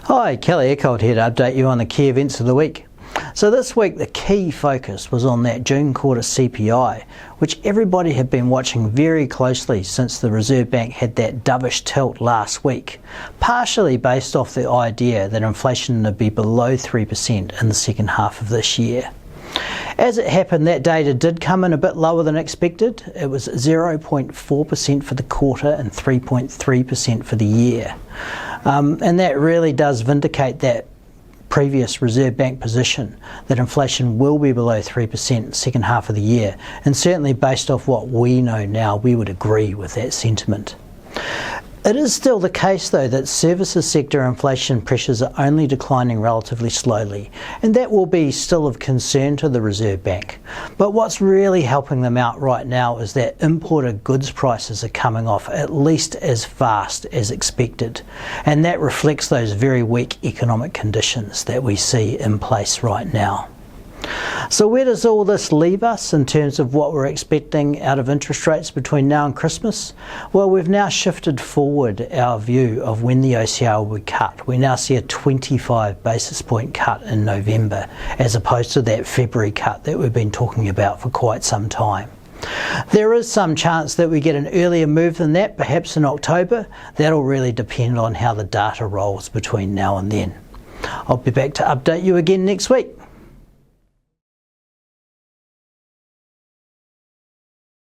Hi, Kelly Eckholt here to update you on the key events of the week. So this week the key focus was on that June quarter CPI, which everybody had been watching very closely since the Reserve Bank had that dovish tilt last week, partially based off the idea that inflation would be below 3% in the second half of this year. As it happened, that data did come in a bit lower than expected. It was 0.4% for the quarter and 3.3% for the year. And that really does vindicate that previous Reserve Bank position that inflation will be below 3% in the second half of the year. And certainly based off what we know now, we would agree with that sentiment. It is still the case though that services sector inflation pressures are only declining relatively slowly, and that will be still of concern to the Reserve Bank. But what's really helping them out right now is that imported goods prices are coming off at least as fast as expected, and that reflects those very weak economic conditions that we see in place right now. So where does all this leave us in terms of what we're expecting out of interest rates between now and Christmas? Well, we've now shifted forward our view of when the OCR will be cut. We now see a 25 basis point cut in November, as opposed to that February cut that we've been talking about for quite some time. There is some chance that we get an earlier move than that, perhaps in October. That'll really depend on how the data rolls between now and then. I'll be back to update you again next week.